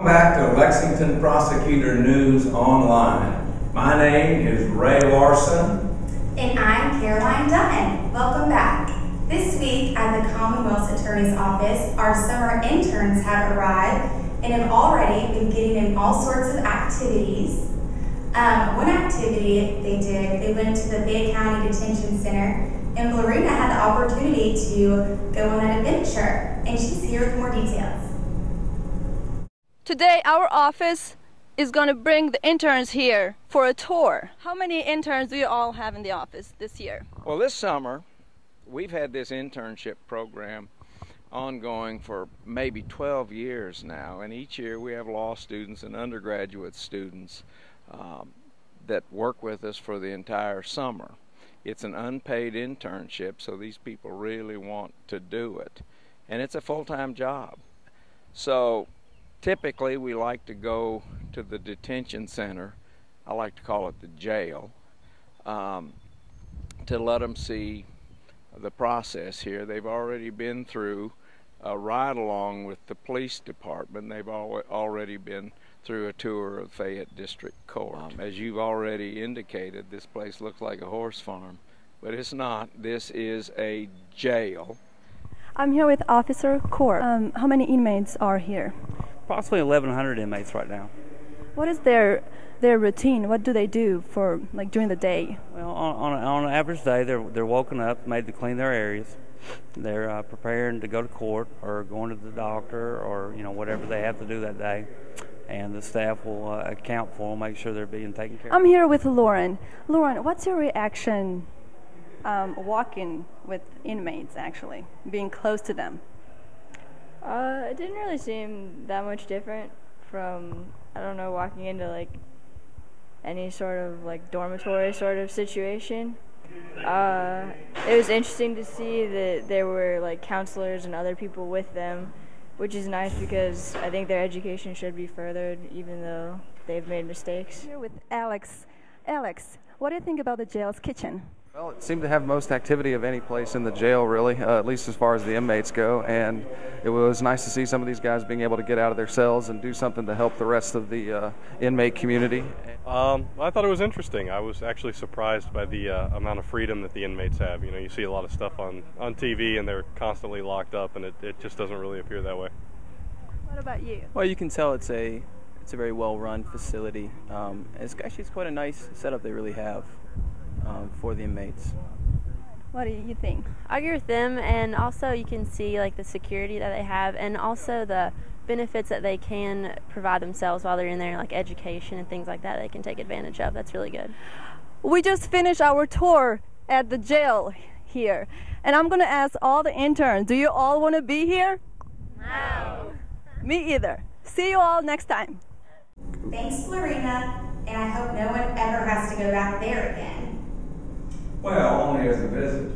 Back to Lexington Prosecutor News Online. My name is Ray Larson. And I'm Caroline Dunn. Welcome back. This week at the Commonwealth's Attorney's Office, our summer interns have arrived and have already been getting in all sorts of activities. One activity they went to the Bay County Detention Center, and Lorena had the opportunity to go on that adventure, and she's here with more details. Today, our office is going to bring the interns here for a tour. How many interns do you all have in the office this year? Well, this summer, we've had this internship program ongoing for maybe 12 years now, and each year we have law students and undergraduate students that work with us for the entire summer. It's an unpaid internship, so these people really want to do it, and it's a full-time job. So typically we like to go to the detention center, I like to call it the jail, to let them see the process here. They've already been through a ride-along with the police department. They've already been through a tour of Fayette District Court. As you've already indicated, this place looks like a horse farm, but it's not. This is a jail. I'm here with Officer Court. How many inmates are here? Approximately 1,100 inmates right now. What is their routine? What do they do for during the day? Well, on an average day, they're woken up, made to clean their areas. They're preparing to go to court or going to the doctor or whatever they have to do that day, and the staff will account for them, make sure they're being taken care of. I'm here with Lauren. Lauren, what's your reaction walking with inmates, actually being close to them? It didn't really seem that much different from, I don't know, walking into any sort of dormitory sort of situation. It was interesting to see that there were counselors and other people with them, which is nice because I think their education should be furthered even though they've made mistakes. Here with Alex. Alex, what do you think about the jail's kitchen? Well, it seemed to have most activity of any place in the jail, really, at least as far as the inmates go, and it was nice to see some of these guys being able to get out of their cells and do something to help the rest of the inmate community. I thought it was interesting. I was actually surprised by the amount of freedom that the inmates have. You see a lot of stuff on TV and they're constantly locked up, and it just doesn't really appear that way. What about you? Well, you can tell it's a very well-run facility. It's quite a nice setup they really have for the inmates. What do you think? I agree with them, and also you can see the security that they have and also the benefits that they can provide themselves while they're in there, like education and things like that they can take advantage of. That's really good. We just finished our tour at the jail here, and I'm going to ask all the interns, do you all want to be here? No. Me either. See you all next time. Thanks, Lorena, and I hope no one ever has to go back there again. Well, only as a visitor.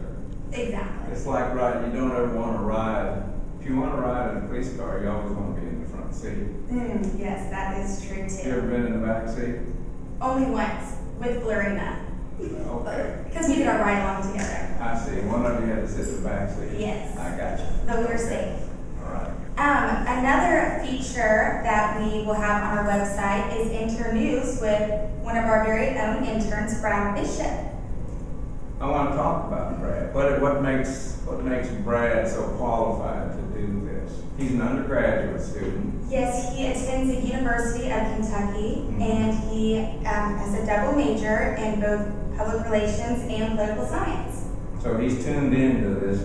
Exactly. It's like, right, you don't ever want to ride. If you want to ride in a police car, you always want to be in the front seat. Yes, that is true too. You ever been in the back seat? Only once, with Lorena. Okay. Because we did our ride along together. I see. One of you had to sit in the back seat. Yes. I got you. But we were safe. All right. Another feature that we will have on our website is Intern News with one of our very own interns, Brad Bishop. I want to talk about Brad. What makes Brad so qualified to do this? He's an undergraduate student. Yes, he attends the University of Kentucky, and he has a double major in both public relations and political science. So he's tuned into this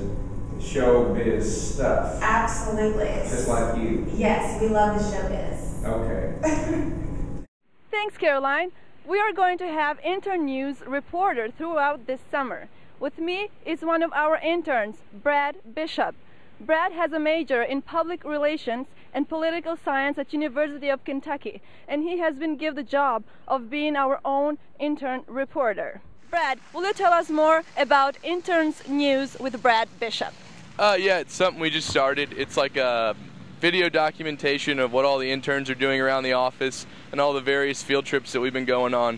showbiz stuff. Absolutely. Just like you. Yes, we love the showbiz. Okay. Thanks, Caroline. We are going to have intern news reporter throughout this summer. With me is one of our interns, Brad Bishop. Brad has a major in public relations and political science at University of Kentucky, and he has been given the job of being our own intern reporter. Brad, will you tell us more about interns news with Brad Bishop? Yeah, it's something we just started. It's like a video documentation of what all the interns are doing around the office and all the various field trips that we've been going on.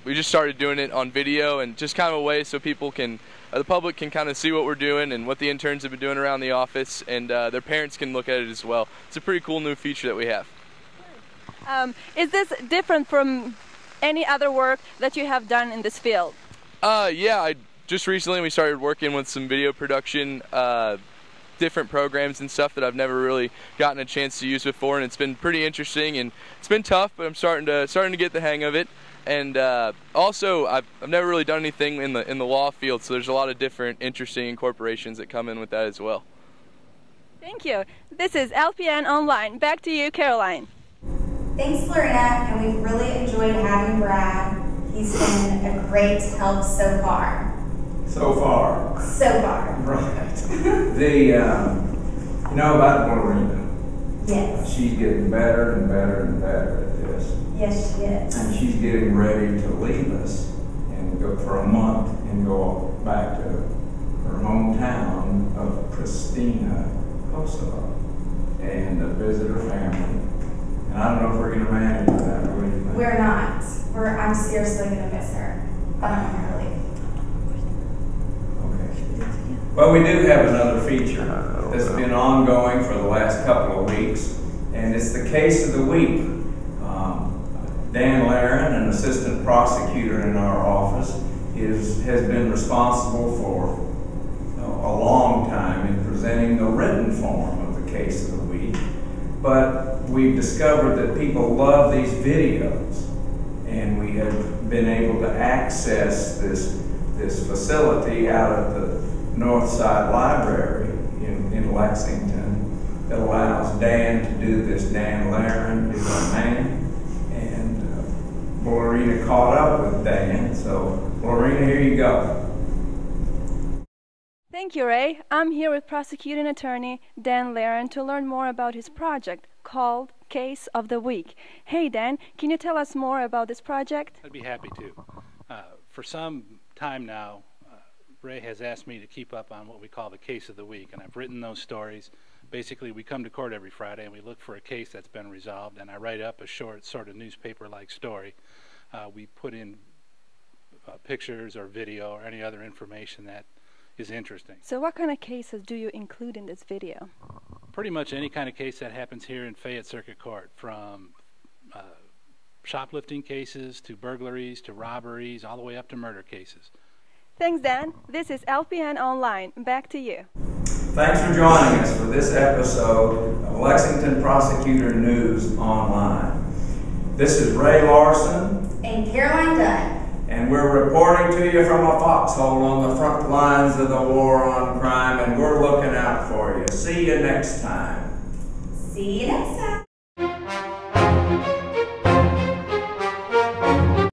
We just started doing it on video and just kind of a way so people can, the public can kind of see what we're doing and what the interns have been doing around the office, and their parents can look at it as well. It's a pretty cool new feature that we have. Is this different from any other work that you have done in this field? Yeah, just recently we started working with some video production, different programs and stuff that I've never really gotten a chance to use before, and it's been pretty interesting, and it's been tough, but I'm starting to get the hang of it. And also, I've never really done anything in the law field, so there's a lot of different interesting incorporations that come in with that as well. Thank you. This is LPN Online. Back to you, Caroline. Thanks, Lorena, and we've really enjoyed having Brad. He's been a great help so far. So far. So far. Right. You know about Lorena? Yes. She's getting better and better and better at this. Yes, she is. And she's getting ready to leave us and go for a month and go back to her hometown of Pristina, Kosovo, and visit her family. And I don't know if we're going to manage that. What do you think? We're not. I'm seriously going to miss her. Really. Okay. Well, we do have another feature that's been ongoing for the last couple of weeks, and it's the case of the week. Dan Laren, an assistant prosecutor in our office, has been responsible for a long time in presenting the written form of the case of the week. But we've discovered that people love these videos, and we have been able to access this facility out of the North Side Library in Lexington that allows Dan to do this. Dan Laren is our man, and Lorena caught up with Dan. So, Lorena, here you go. Thank you, Ray. I'm here with prosecuting attorney Dan Laren to learn more about his project called Case of the Week. Hey, Dan, can you tell us more about this project? I'd be happy to. For some time now, Ray has asked me to keep up on what we call the Case of the Week, and I've written those stories. Basically, we come to court every Friday and we look for a case that's been resolved, and I write up a short sort of newspaper-like story. We put in pictures or video or any other information that is interesting. So what kind of cases do you include in this video? Pretty much any kind of case that happens here in Fayette Circuit Court, from shoplifting cases to burglaries to robberies, all the way up to murder cases. Thanks, Dan. This is LPN Online. Back to you. Thanks for joining us for this episode of Lexington Prosecutor News Online. This is Ray Larson and Caroline Dunn, and we're reporting to you from a foxhole on the front lines of the war on crime, and we're looking out for you. See you next time. See you next time.